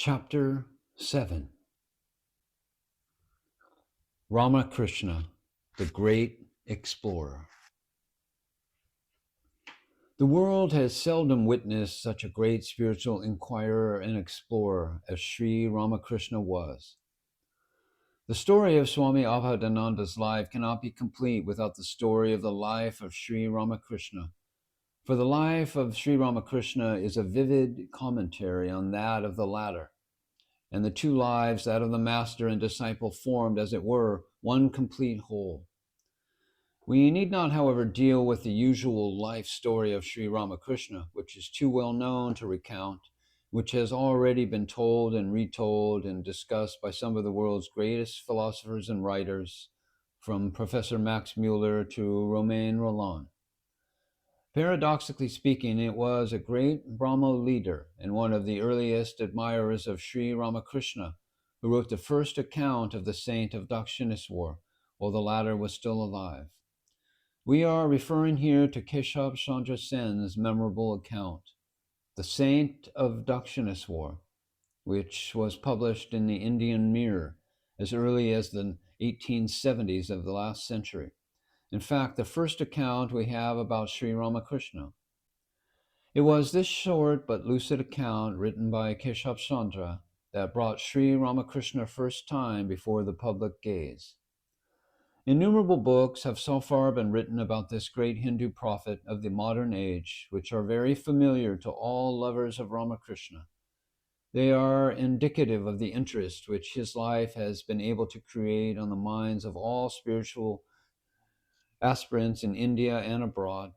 Chapter-7. Ramakrishna, the Great Explorer. The world has seldom witnessed such a great spiritual inquirer and explorer as Sri Ramakrishna was. The story of Swami Abhedananda's life cannot be complete without the story of the life of Sri Ramakrishna. For the life of Sri Ramakrishna is a vivid commentary on that of the latter. And the two lives, that of the master and disciple, formed, as it were, one complete whole. We need not, however, deal with the usual life story of Sri Ramakrishna, which is too well known to recount, which has already been told and retold and discussed by some of the world's greatest philosophers and writers, from Professor Max Muller to Romain Rolland. Paradoxically speaking, it was a great Brahmo leader and one of the earliest admirers of Sri Ramakrishna who wrote the first account of the saint of Dakshineswar while the latter was still alive. We are referring here to Keshav Chandra Sen's memorable account, The Saint of Dakshineswar, which was published in the Indian Mirror as early as the 1870s of the last century. In fact, the first account we have about Sri Ramakrishna. It was this short but lucid account written by Keshav Chandra that brought Sri Ramakrishna first time before the public gaze. Innumerable books have so far been written about this great Hindu prophet of the modern age, which are very familiar to all lovers of Ramakrishna. They are indicative of the interest which his life has been able to create on the minds of all spiritual aspirants in India and abroad.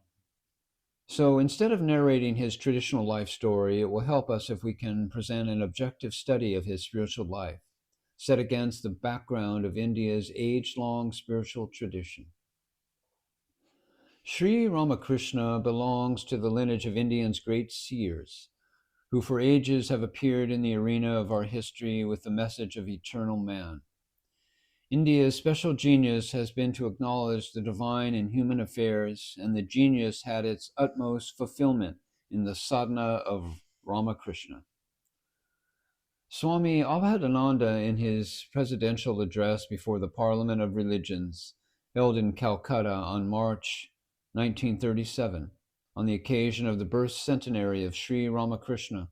So instead of narrating his traditional life story, it will help us if we can present an objective study of his spiritual life, set against the background of India's age-long spiritual tradition. Sri Ramakrishna belongs to the lineage of Indians' great seers, who for ages have appeared in the arena of our history with the message of eternal man. India's special genius has been to acknowledge the divine in human affairs, and the genius had its utmost fulfillment in the sadhana of Ramakrishna. Swami Abhedananda, in his presidential address before the Parliament of Religions, held in Calcutta on March 1937, on the occasion of the birth centenary of Sri Ramakrishna,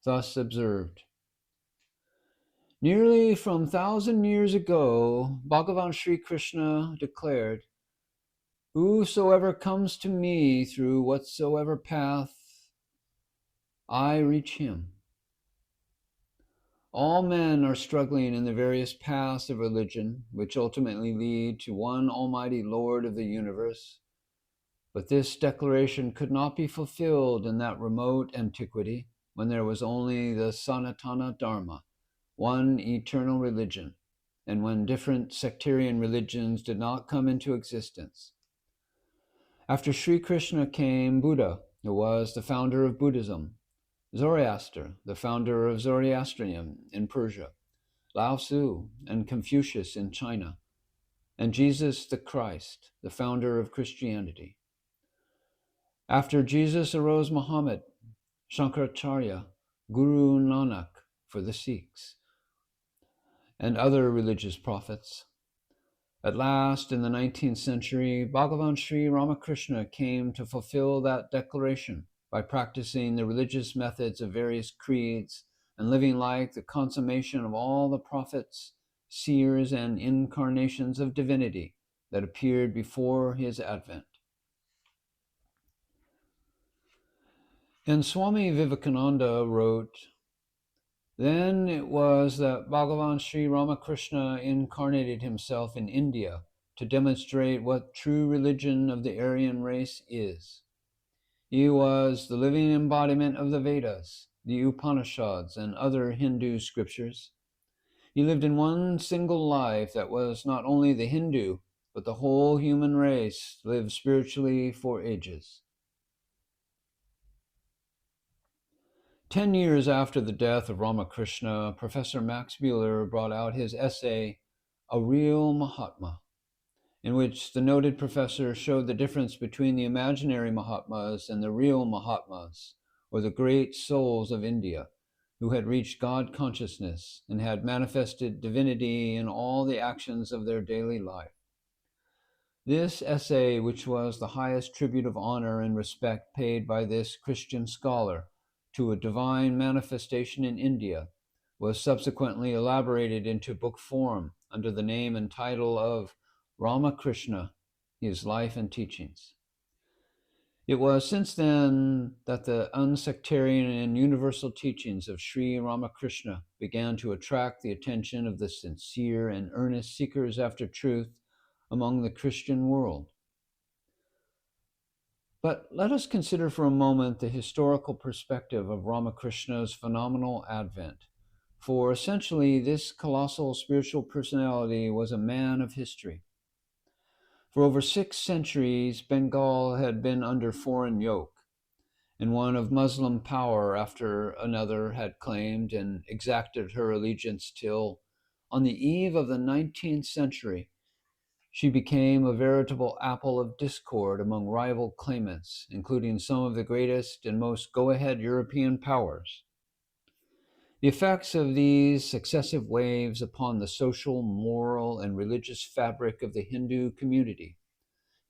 thus observed, "Nearly from 1,000 years ago, Bhagavan Sri Krishna declared, 'Whosoever comes to me through whatsoever path, I reach him.' All men are struggling in the various paths of religion, which ultimately lead to one almighty Lord of the universe. But this declaration could not be fulfilled in that remote antiquity when there was only the Sanatana Dharma, one eternal religion, and when different sectarian religions did not come into existence. After Sri Krishna came Buddha, who was the founder of Buddhism, Zoroaster, the founder of Zoroastrianism in Persia, Lao Tzu and Confucius in China, and Jesus the Christ, the founder of Christianity. After Jesus arose Muhammad, Shankaracharya, Guru Nanak for the Sikhs, and other religious prophets. At last, in the 19th century, Bhagavan Sri Ramakrishna came to fulfill that declaration by practicing the religious methods of various creeds and living like the consummation of all the prophets, seers, and incarnations of divinity that appeared before his advent. And Swami Vivekananda wrote, "Then it was that Bhagavan Sri Ramakrishna incarnated himself in India to demonstrate what true religion of the Aryan race is. He was the living embodiment of the Vedas, the Upanishads, and other Hindu scriptures. He lived in one single life that was not only the Hindu, but the whole human race lived spiritually for ages." 10 years after the death of Ramakrishna, Professor Max Muller brought out his essay, A Real Mahatma, in which the noted professor showed the difference between the imaginary Mahatmas and the real Mahatmas, or the great souls of India, who had reached God consciousness and had manifested divinity in all the actions of their daily life. This essay, which was the highest tribute of honor and respect paid by this Christian scholar to a divine manifestation in India, was subsequently elaborated into book form under the name and title of Ramakrishna, His Life and Teachings. It was since then that the unsectarian and universal teachings of Sri Ramakrishna began to attract the attention of the sincere and earnest seekers after truth among the Christian world. But let us consider for a moment the historical perspective of Ramakrishna's phenomenal advent, for essentially this colossal spiritual personality was a man of history. For over 6 centuries, Bengal had been under foreign yoke, and one of Muslim power after another had claimed and exacted her allegiance till, on the eve of the 19th century, she became a veritable apple of discord among rival claimants, including some of the greatest and most go-ahead European powers. The effects of these successive waves upon the social, moral, and religious fabric of the Hindu community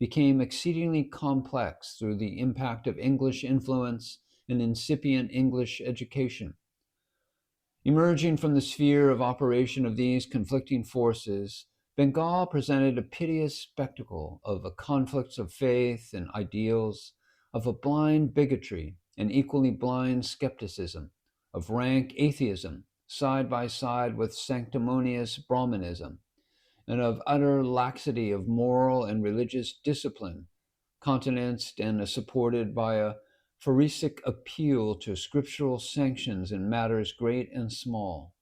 became exceedingly complex through the impact of English influence and incipient English education. Emerging from the sphere of operation of these conflicting forces, Bengal presented a piteous spectacle of a conflicts of faith and ideals, of a blind bigotry and equally blind skepticism, of rank atheism side by side with sanctimonious Brahmanism, and of utter laxity of moral and religious discipline, countenanced and supported by a pharisaic appeal to scriptural sanctions in matters great and small.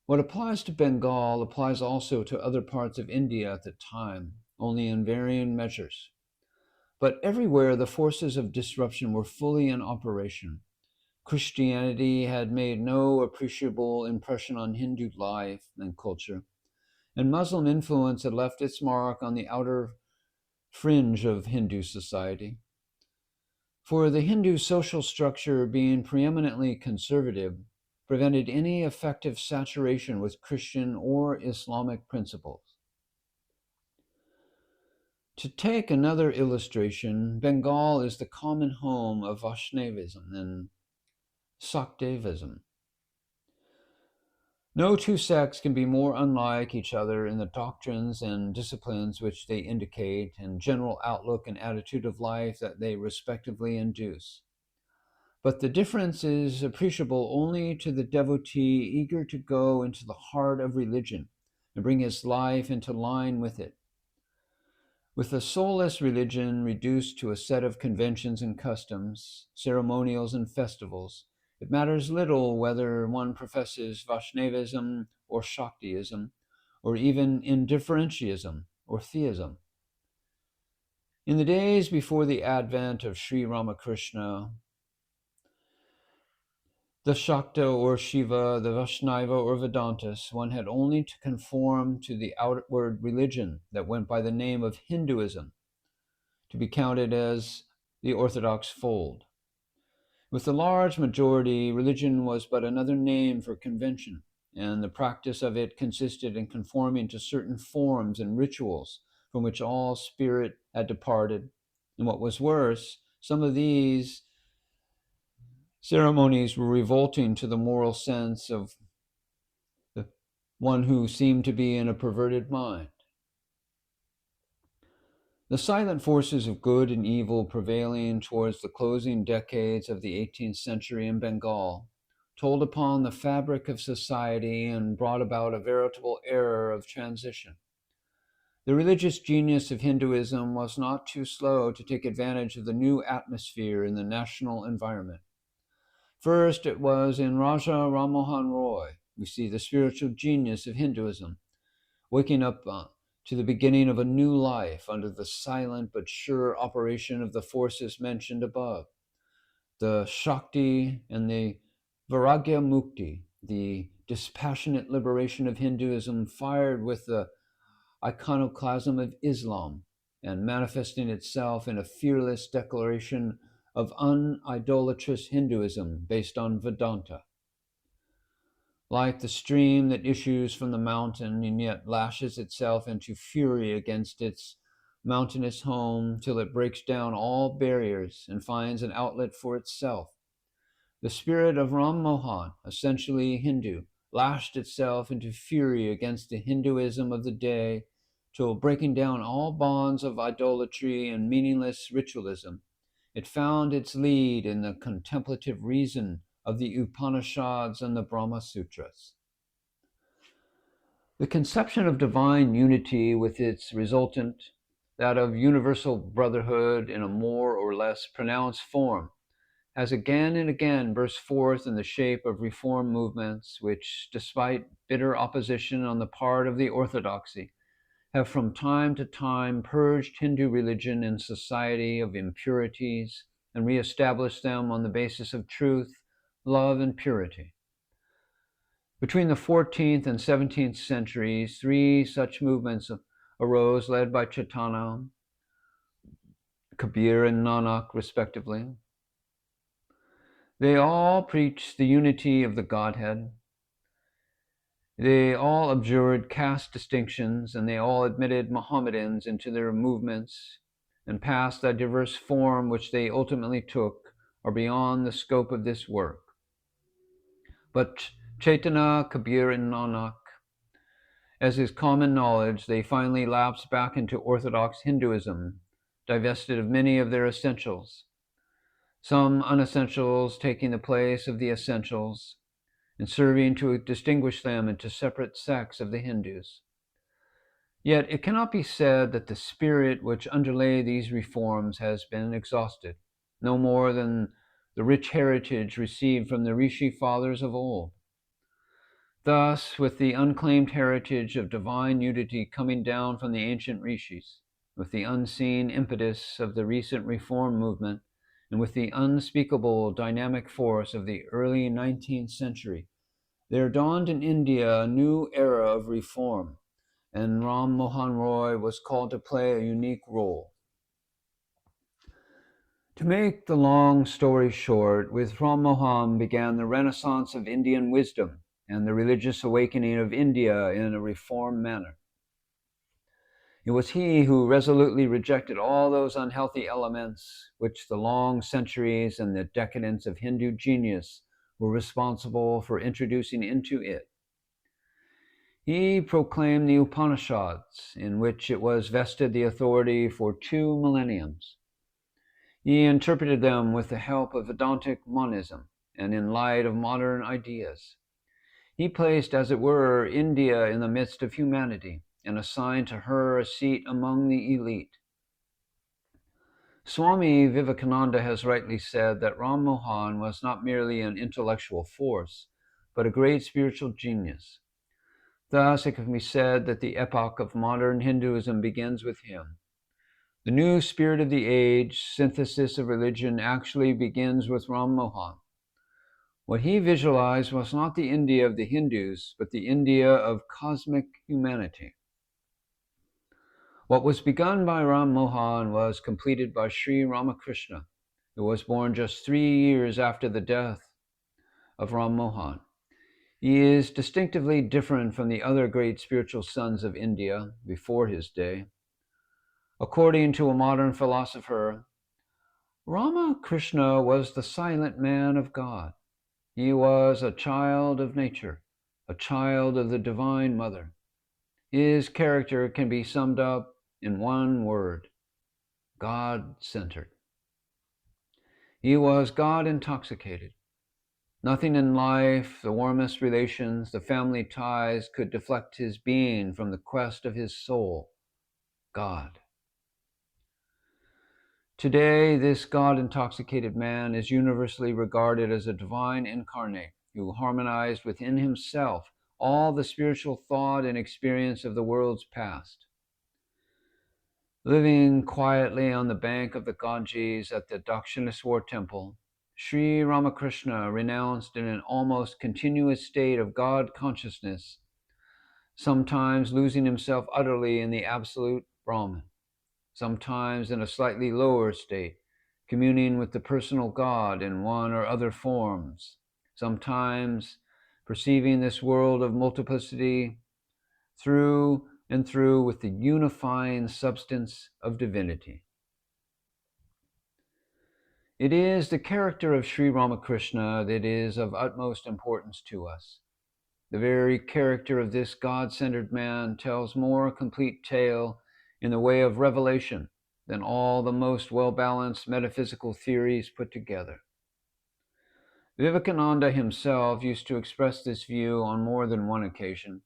What applies to Bengal applies also to other parts of India at the time, only in varying measures. But everywhere the forces of disruption were fully in operation. Christianity had made no appreciable impression on Hindu life and culture, and Muslim influence had left its mark on the outer fringe of Hindu society. For the Hindu social structure, being preeminently conservative, prevented any effective saturation with Christian or Islamic principles. To take another illustration, Bengal is the common home of Vaishnavism and Shaktivism. No two sects can be more unlike each other in the doctrines and disciplines which they indicate and general outlook and attitude of life that they respectively induce. But the difference is appreciable only to the devotee eager to go into the heart of religion and bring his life into line with it. With a soulless religion reduced to a set of conventions and customs, ceremonials and festivals, it matters little whether one professes Vaishnavism or Shaktiism, or even indifferentiism or theism. In the days before the advent of Sri Ramakrishna, the Shakta or Shiva, the Vaishnava or Vedantis, one had only to conform to the outward religion that went by the name of Hinduism to be counted as the orthodox fold. With the large majority, religion was but another name for convention, and the practice of it consisted in conforming to certain forms and rituals from which all spirit had departed. And what was worse, some of these ceremonies were revolting to the moral sense of the one who seemed to be in a perverted mind. The silent forces of good and evil prevailing towards the closing decades of the 18th century in Bengal told upon the fabric of society and brought about a veritable era of transition. The religious genius of Hinduism was not too slow to take advantage of the new atmosphere in the national environment. First, it was in Raja Rammohan Roy we see the spiritual genius of Hinduism, waking up to the beginning of a new life under the silent but sure operation of the forces mentioned above. The Shakti and the Vairagya Mukti, the dispassionate liberation of Hinduism fired with the iconoclasm of Islam and manifesting itself in a fearless declaration of unidolatrous Hinduism based on Vedanta. Like the stream that issues from the mountain and yet lashes itself into fury against its mountainous home till it breaks down all barriers and finds an outlet for itself, the spirit of Ram Mohan, essentially Hindu, lashed itself into fury against the Hinduism of the day till, breaking down all bonds of idolatry and meaningless ritualism, it found its lead in the contemplative reason of the Upanishads and the Brahma Sutras. The conception of divine unity with its resultant, that of universal brotherhood in a more or less pronounced form, has again and again burst forth in the shape of reform movements which, despite bitter opposition on the part of the orthodoxy, have from time to time purged Hindu religion and society of impurities and reestablished them on the basis of truth, love, and purity. Between the 14th and 17th centuries, 3 such movements arose, led by Chaitanya, Kabir, and Nanak, respectively. They all preached the unity of the Godhead. They all abjured caste distinctions, and they all admitted Mohammedans into their movements, and past that diverse form which they ultimately took are beyond the scope of this work. But Chaitanya, Kabir, and Nanak, as is common knowledge, they finally lapsed back into Orthodox Hinduism, divested of many of their essentials, some unessentials taking the place of the essentials, and serving to distinguish them into separate sects of the Hindus. Yet it cannot be said that the spirit which underlay these reforms has been exhausted, no more than the rich heritage received from the Rishi fathers of old. Thus, with the unclaimed heritage of divine unity coming down from the ancient Rishis, with the unseen impetus of the recent reform movement, and with the unspeakable dynamic force of the early 19th century, there dawned in India a new era of reform, and Ram Mohan Roy was called to play a unique role. To make the long story short, with Ram Mohan began the renaissance of Indian wisdom and the religious awakening of India in a reformed manner. It was he who resolutely rejected all those unhealthy elements which the long centuries and the decadence of Hindu genius were responsible for introducing into it. He proclaimed the Upanishads, in which it was vested the authority for 2 millenniums. He interpreted them with the help of Vedantic monism and in light of modern ideas. He placed, as it were, India in the midst of humanity and assigned to her a seat among the elite. Swami Vivekananda has rightly said that Ram Mohan was not merely an intellectual force, but a great spiritual genius. Thus, it can be said that the epoch of modern Hinduism begins with him. The new spirit of the age, synthesis of religion, actually begins with Ram Mohan. What he visualized was not the India of the Hindus, but the India of cosmic humanity. What was begun by Ram Mohan was completed by Sri Ramakrishna, who was born just 3 years after the death of Ram Mohan. He is distinctively different from the other great spiritual sons of India before his day. According to a modern philosopher, Ramakrishna was the silent man of God. He was a child of nature, a child of the Divine Mother. His character can be summed up in one word: God-centered. He was God-intoxicated. Nothing in life, the warmest relations, the family ties, could deflect his being from the quest of his soul, God. Today, this God-intoxicated man is universally regarded as a divine incarnate who harmonized within himself all the spiritual thought and experience of the world's past. Living quietly on the bank of the Ganges at the Dakshineswar temple, Sri Ramakrishna renounced in an almost continuous state of God consciousness, sometimes losing himself utterly in the absolute Brahman, sometimes in a slightly lower state, communing with the personal God in one or other forms, sometimes perceiving this world of multiplicity through and through with the unifying substance of divinity. It is the character of Sri Ramakrishna that is of utmost importance to us. The very character of this God-centered man tells more complete tale in the way of revelation than all the most well-balanced metaphysical theories put together. Vivekananda himself used to express this view on more than one occasion.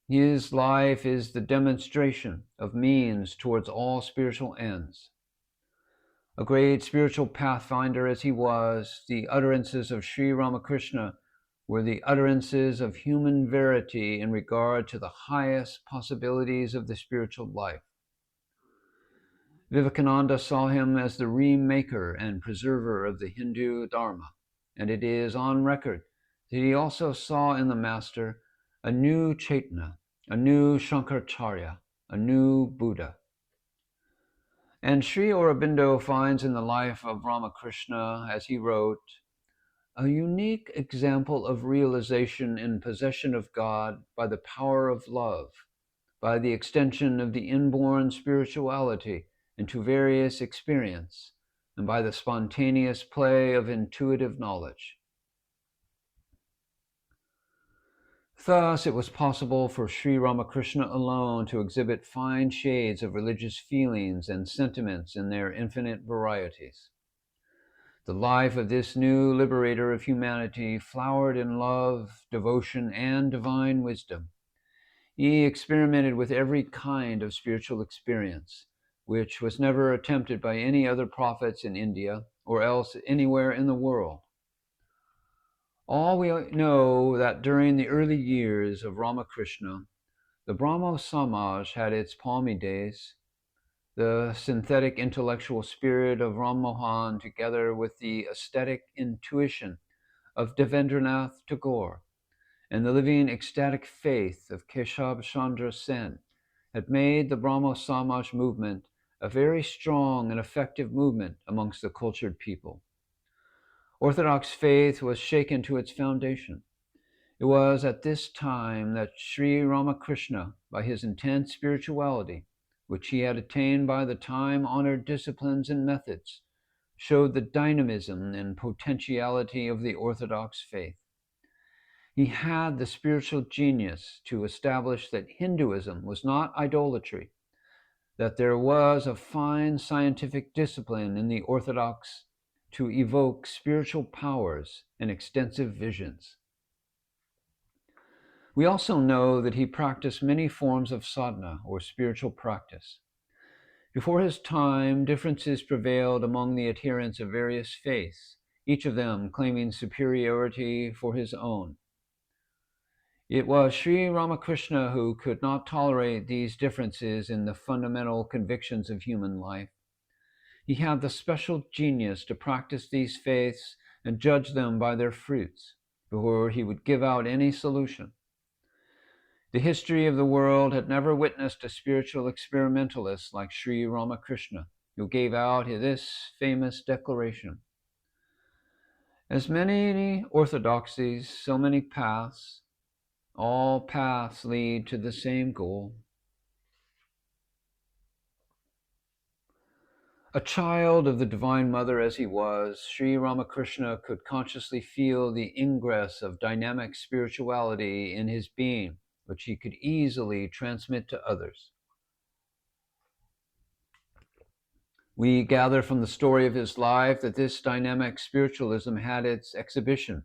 His life is the demonstration of means towards all spiritual ends. A great spiritual pathfinder as he was, the utterances of Sri Ramakrishna were the utterances of human verity in regard to the highest possibilities of the spiritual life. Vivekananda saw him as the remaker and preserver of the Hindu Dharma, and it is on record that he also saw in the Master a new Chaitanya, a new Shankaracharya, a new Buddha. And Sri Aurobindo finds in the life of Ramakrishna, as he wrote, a unique example of realization in possession of God by the power of love, by the extension of the inborn spirituality into various experience, and by the spontaneous play of intuitive knowledge. Thus, it was possible for Sri Ramakrishna alone to exhibit fine shades of religious feelings and sentiments in their infinite varieties. The life of this new liberator of humanity flowered in love, devotion, and divine wisdom. He experimented with every kind of spiritual experience, which was never attempted by any other prophets in India or else anywhere in the world. All we know that during the early years of Ramakrishna, the Brahmo Samaj had its palmy days. The synthetic intellectual spirit of Ram Mohan, together with the aesthetic intuition of Devendranath Tagore and the living ecstatic faith of Keshav Chandra Sen, had made the Brahmo Samaj movement a very strong and effective movement amongst the cultured people. Orthodox faith was shaken to its foundation. It was at this time that Sri Ramakrishna, by his intense spirituality, which he had attained by the time-honored disciplines and methods, showed the dynamism and potentiality of the Orthodox faith. He had the spiritual genius to establish that Hinduism was not idolatry, that there was a fine scientific discipline in the Orthodox to evoke spiritual powers and extensive visions. We also know that he practiced many forms of sadhana, or spiritual practice. Before his time, differences prevailed among the adherents of various faiths, each of them claiming superiority for his own. It was Sri Ramakrishna who could not tolerate these differences in the fundamental convictions of human life. He had the special genius to practice these faiths and judge them by their fruits before he would give out any solution. The history of the world had never witnessed a spiritual experimentalist like Sri Ramakrishna, who gave out this famous declaration: as many orthodoxies, so many paths, all paths lead to the same goal. A child of the Divine Mother as he was, Sri Ramakrishna could consciously feel the ingress of dynamic spirituality in his being, which he could easily transmit to others. We gather from the story of his life that this dynamic spiritualism had its exhibition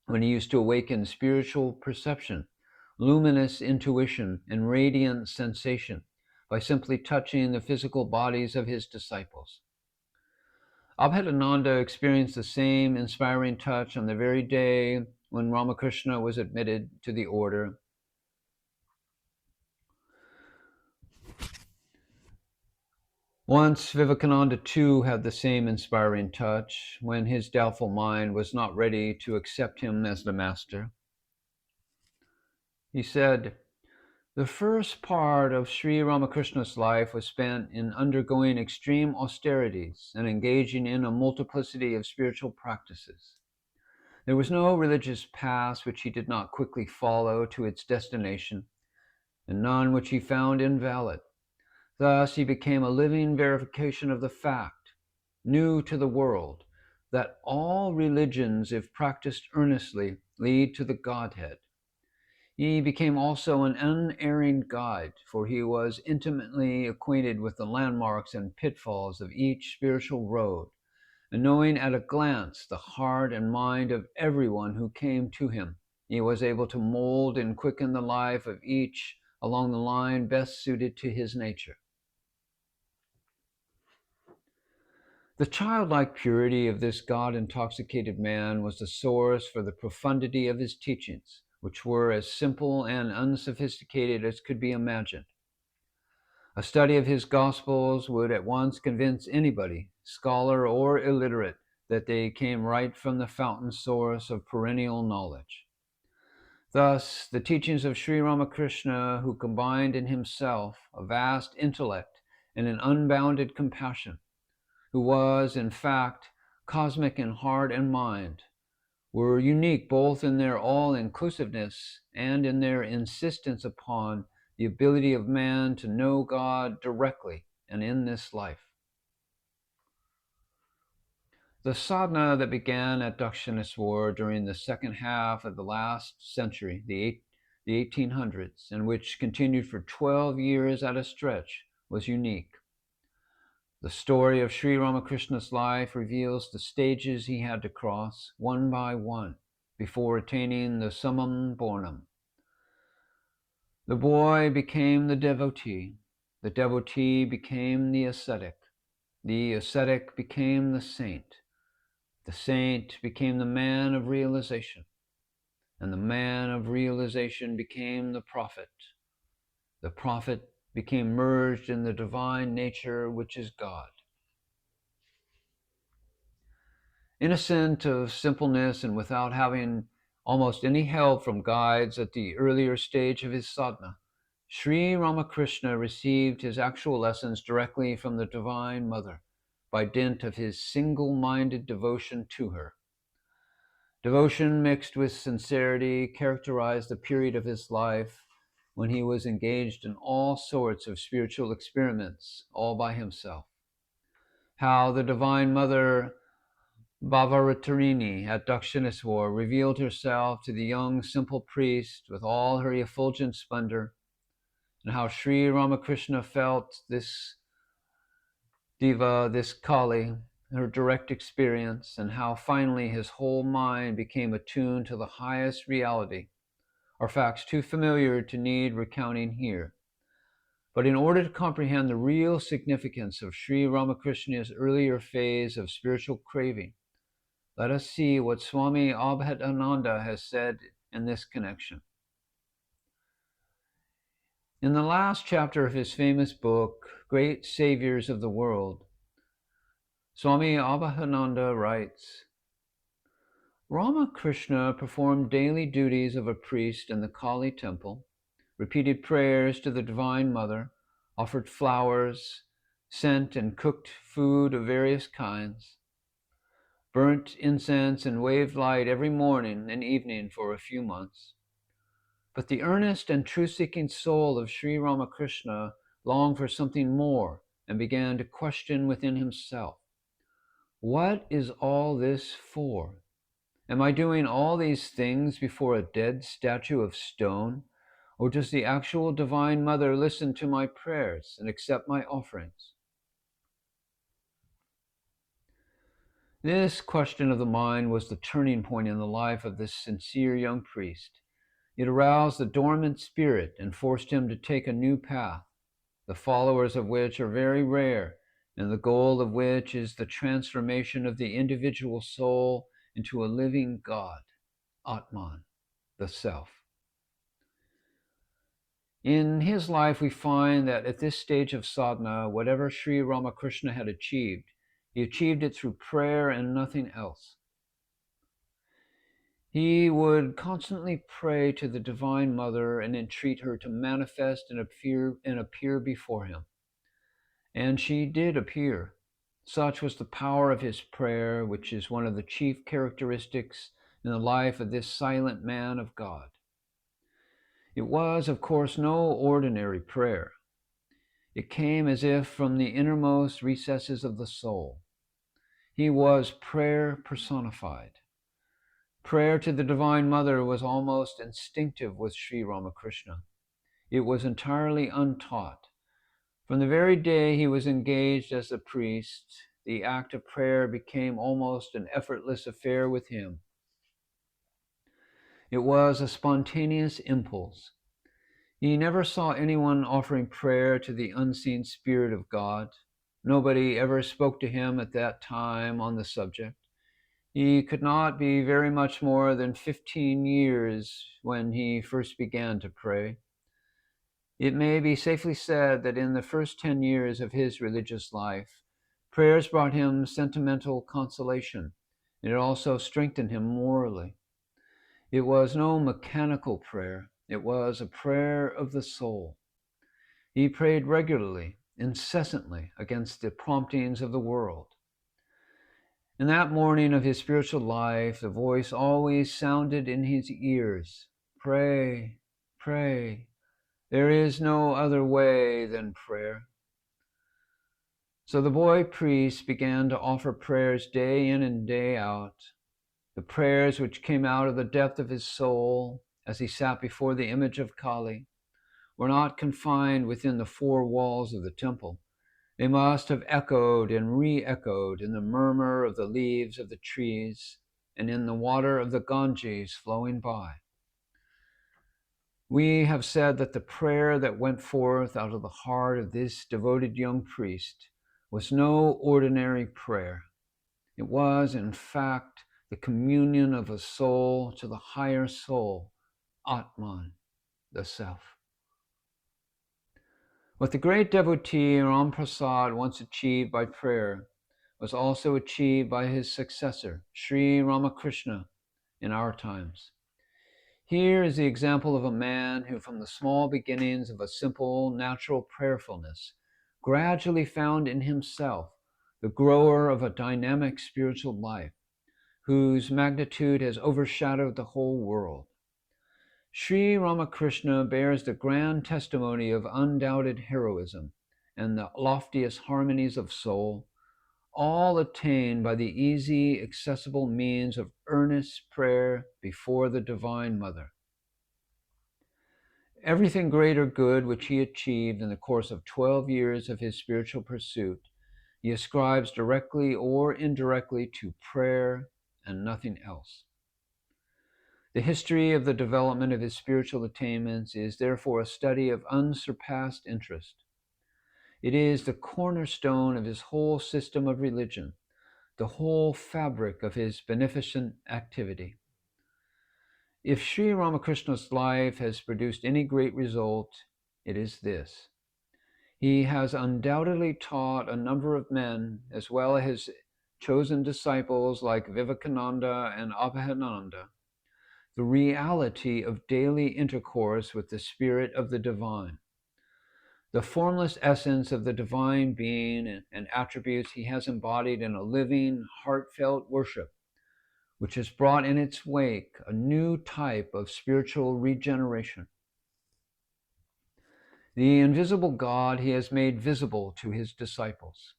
when he used to awaken spiritual perception, luminous intuition, and radiant sensation by simply touching the physical bodies of his disciples. Abhedananda experienced the same inspiring touch on the very day when Ramakrishna was admitted to the order. Once Vivekananda too had the same inspiring touch when his doubtful mind was not ready to accept him as the master. He said, The first part of Sri Ramakrishna's life was spent in undergoing extreme austerities and engaging in a multiplicity of spiritual practices. There was no religious path which he did not quickly follow to its destination, and none which he found invalid. Thus he became a living verification of the fact, new to the world, that all religions, if practiced earnestly, lead to the Godhead. He became also an unerring guide, for he was intimately acquainted with the landmarks and pitfalls of each spiritual road, and knowing at a glance the heart and mind of everyone who came to him, he was able to mold and quicken the life of each along the line best suited to his nature. The childlike purity of this God-intoxicated man was the source for the profundity of his teachings, which were as simple and unsophisticated as could be imagined. A study of his Gospels would at once convince anybody, scholar or illiterate, that they came right from the fountain source of perennial knowledge. Thus, the teachings of Sri Ramakrishna, who combined in himself a vast intellect and an unbounded compassion, who was, in fact, cosmic in heart and mind, were unique both in their all-inclusiveness and in their insistence upon the ability of man to know God directly and in this life. The sadhana that began at Dakshineswar during the second half of the last century, the 1800s, and which continued for 12 years at a stretch, was unique. The story of Sri Ramakrishna's life reveals the stages he had to cross, one by one, before attaining the summum bonum. The boy became the devotee became the ascetic became the saint became the man of realization, and the man of realization became the prophet became merged in the divine nature which is God. Innocent of simpleness and without having almost any help from guides at the earlier stage of his sadhana, Sri Ramakrishna received his actual lessons directly from the Divine Mother by dint of his single-minded devotion to her. Devotion mixed with sincerity characterized the period of his life when he was engaged in all sorts of spiritual experiments all by himself. How the Divine Mother Bhavaratarini at Dakshineswar revealed herself to the young simple priest with all her effulgent splendor, and how Sri Ramakrishna felt this diva, this Kali, her direct experience, and how finally his whole mind became attuned to the highest reality, are facts too familiar to need recounting here. But in order to comprehend the real significance of Sri Ramakrishna's earlier phase of spiritual craving, let us see what Swami Abhedananda has said in this connection. In the last chapter of his famous book, Great Saviors of the World, Swami Abhedananda writes, Ramakrishna performed daily duties of a priest in the Kali temple, repeated prayers to the Divine Mother, offered flowers, sent and cooked food of various kinds, burnt incense and waved light every morning and evening for a few months. But the earnest and truth-seeking soul of Sri Ramakrishna longed for something more and began to question within himself, what is all this for? Am I doing all these things before a dead statue of stone? Or does the actual Divine Mother listen to my prayers and accept my offerings? This question of the mind was the turning point in the life of this sincere young priest. It aroused the dormant spirit and forced him to take a new path, the followers of which are very rare, and the goal of which is the transformation of the individual soul into a living God, Atman, the Self. In his life, we find that at this stage of sadhana, whatever Sri Ramakrishna had achieved, he achieved it through prayer and nothing else. He would constantly pray to the Divine Mother and entreat her to manifest and appear before him. And she did appear. Such was the power of his prayer, which is one of the chief characteristics in the life of this silent man of God. It was, of course, no ordinary prayer. It came as if from the innermost recesses of the soul. He was prayer personified. Prayer to the Divine Mother was almost instinctive with Sri Ramakrishna. It was entirely untaught. From the very day he was engaged as a priest, the act of prayer became almost an effortless affair with him. It was a spontaneous impulse. He never saw anyone offering prayer to the unseen Spirit of God. Nobody ever spoke to him at that time on the subject. He could not be very much more than 15 years when he first began to pray. It may be safely said that in the first 10 years of his religious life, prayers brought him sentimental consolation, and it also strengthened him morally. It was no mechanical prayer, it was a prayer of the soul. He prayed regularly, incessantly, against the promptings of the world. In that morning of his spiritual life, the voice always sounded in his ears, "Pray, pray. There is no other way than prayer." So the boy priest began to offer prayers day in and day out, the prayers which came out of the depth of his soul as he sat before the image of Kali were not confined within the four walls of the temple. They must have echoed and re-echoed in the murmur of the leaves of the trees and in the water of the Ganges flowing by. We have said that the prayer that went forth out of the heart of this devoted young priest was no ordinary prayer. It was, in fact, the communion of a soul to the higher soul, Atman, the Self. What the great devotee Ram Prasad once achieved by prayer was also achieved by his successor, Sri Ramakrishna, in our times. Here is the example of a man who, from the small beginnings of a simple, natural prayerfulness, gradually found in himself the grower of a dynamic spiritual life, whose magnitude has overshadowed the whole world. Sri Ramakrishna bears the grand testimony of undoubted heroism and the loftiest harmonies of soul, all attained by the easy, accessible means of earnest prayer before the Divine Mother. Everything great or good which he achieved in the course of 12 years of his spiritual pursuit, he ascribes directly or indirectly to prayer and nothing else. The history of the development of his spiritual attainments is therefore a study of unsurpassed interest. It is the cornerstone of his whole system of religion, the whole fabric of his beneficent activity. If Sri Ramakrishna's life has produced any great result, it is this. He has undoubtedly taught a number of men, as well as his chosen disciples like Vivekananda and Abhedananda, the reality of daily intercourse with the Spirit of the Divine. The formless essence of the Divine Being and attributes he has embodied in a living, heartfelt worship, which has brought in its wake a new type of spiritual regeneration. The invisible God he has made visible to his disciples.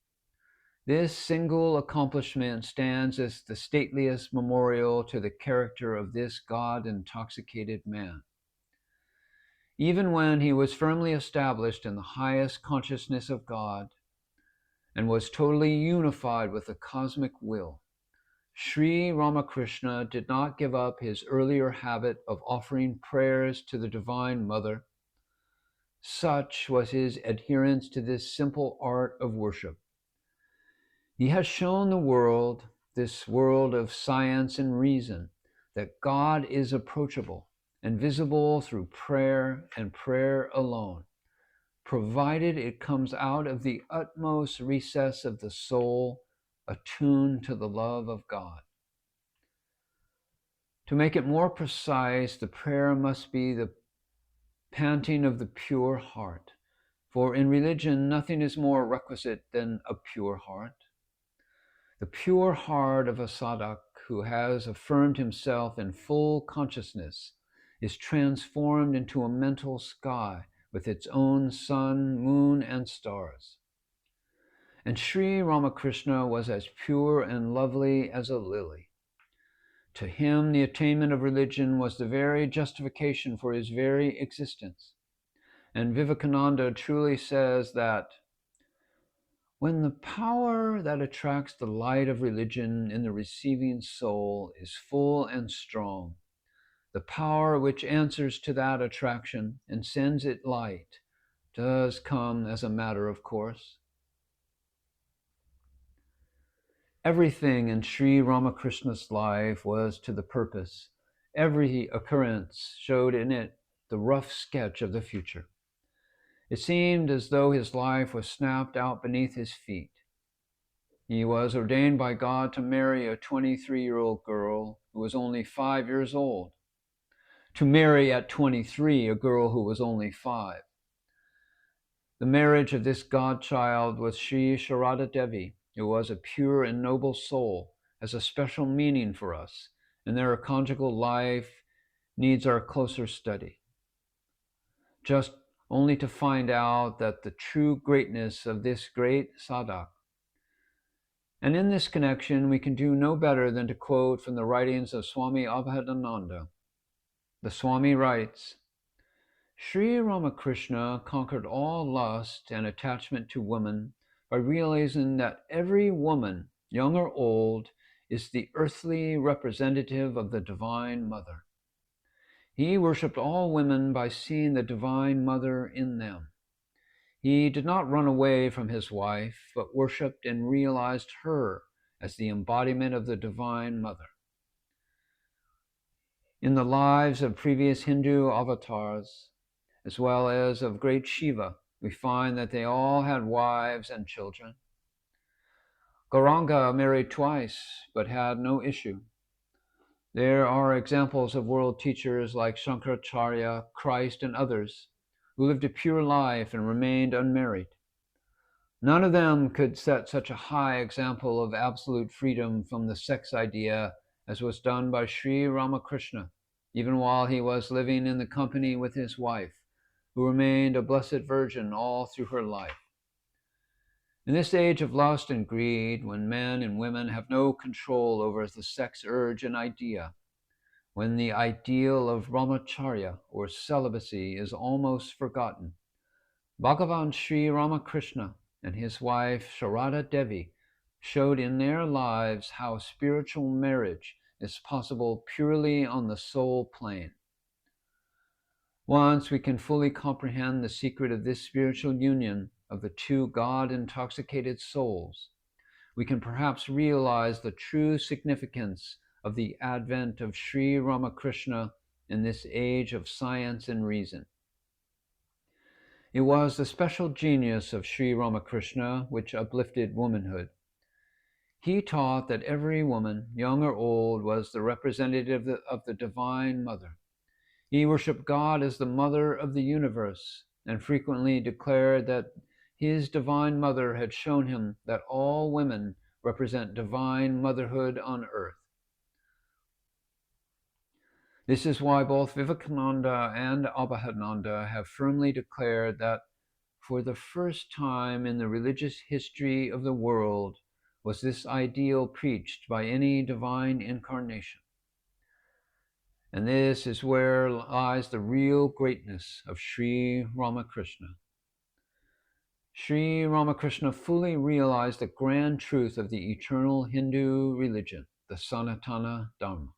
This single accomplishment stands as the stateliest memorial to the character of this God-intoxicated man. Even when he was firmly established in the highest consciousness of God and was totally unified with the cosmic will, Sri Ramakrishna did not give up his earlier habit of offering prayers to the Divine Mother. Such was his adherence to this simple art of worship. He has shown the world, this world of science and reason, that God is approachable and visible through prayer and prayer alone, provided it comes out of the utmost recess of the soul, attuned to the love of God. To make it more precise, the prayer must be the panting of the pure heart, for in religion nothing is more requisite than a pure heart. The pure heart of a sadhak who has affirmed himself in full consciousness is transformed into a mental sky with its own sun, moon, and stars. And Sri Ramakrishna was as pure and lovely as a lily. To him, the attainment of religion was the very justification for his very existence. And Vivekananda truly says that when the power that attracts the light of religion in the receiving soul is full and strong, the power which answers to that attraction and sends it light does come as a matter of course. Everything in Sri Ramakrishna's life was to the purpose. Every occurrence showed in it the rough sketch of the future. It seemed as though his life was snapped out beneath his feet. He was ordained by God to marry a 23-year-old girl who was only 5 years old. To marry at 23 a girl who was only 5. The marriage of this godchild with Sri Sharada Devi, who was a pure and noble soul, has a special meaning for us, and their conjugal life needs our closer study. Just only to find out that the true greatness of this great sadhak. And in this connection, we can do no better than to quote from the writings of Swami Abhedananda. The Swami writes, Sri Ramakrishna conquered all lust and attachment to women by realizing that every woman, young or old, is the earthly representative of the Divine Mother. He worshipped all women by seeing the Divine Mother in them. He did not run away from his wife, but worshipped and realized her as the embodiment of the Divine Mother. In the lives of previous Hindu avatars, as well as of great Shiva, we find that they all had wives and children. Gauranga married twice, but had no issue. There are examples of world teachers like Shankaracharya, Christ, and others who lived a pure life and remained unmarried. None of them could set such a high example of absolute freedom from the sex idea as was done by Sri Ramakrishna, even while he was living in the company with his wife, who remained a blessed virgin all through her life. In this age of lust and greed, when men and women have no control over the sex urge and idea, when the ideal of brahmacharya or celibacy is almost forgotten, Bhagavan Sri Ramakrishna and his wife Sharada Devi showed in their lives how spiritual marriage is possible purely on the soul plane. Once we can fully comprehend the secret of this spiritual union of the two God-intoxicated souls, we can perhaps realize the true significance of the advent of Sri Ramakrishna in this age of science and reason. It was the special genius of Sri Ramakrishna which uplifted womanhood. He taught that every woman, young or old, was the representative of the Divine Mother. He worshipped God as the Mother of the universe and frequently declared that his Divine Mother had shown him that all women represent divine motherhood on earth. This is why both Vivekananda and Abhedananda have firmly declared that for the first time in the religious history of the world was this ideal preached by any divine incarnation. And this is where lies the real greatness of Sri Ramakrishna. Sri Ramakrishna fully realized the grand truth of the eternal Hindu religion, the Sanatana Dharma,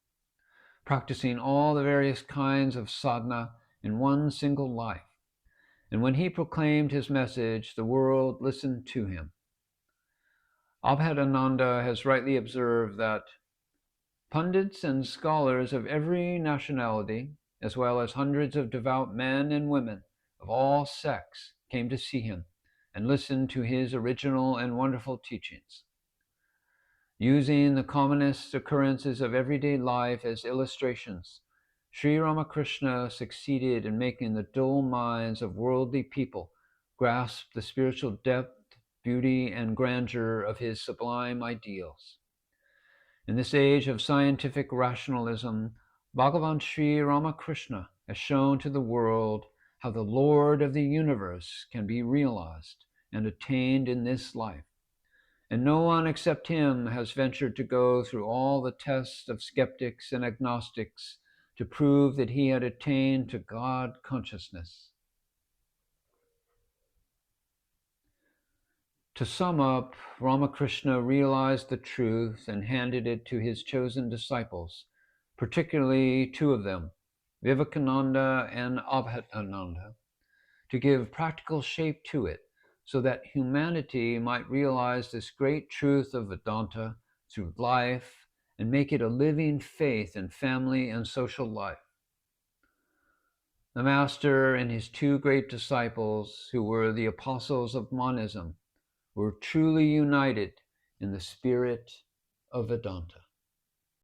practicing all the various kinds of sadhana in one single life. And when he proclaimed his message, the world listened to him. Abhedananda has rightly observed that pundits and scholars of every nationality, as well as hundreds of devout men and women of all sects, came to see him and listened to his original and wonderful teachings. Using the commonest occurrences of everyday life as illustrations, Sri Ramakrishna succeeded in making the dull minds of worldly people grasp the spiritual depth, beauty, and grandeur of his sublime ideals. In this age of scientific rationalism, Bhagavan Sri Ramakrishna has shown to the world how the Lord of the universe can be realized and attained in this life. And no one except him has ventured to go through all the tests of skeptics and agnostics to prove that he had attained to God consciousness. To sum up, Ramakrishna realized the truth and handed it to his chosen disciples, particularly two of them, Vivekananda and Abhedananda, to give practical shape to it so that humanity might realize this great truth of Vedanta through life and make it a living faith in family and social life. The Master and his two great disciples, who were the apostles of monism, were truly united in the spirit of Vedanta.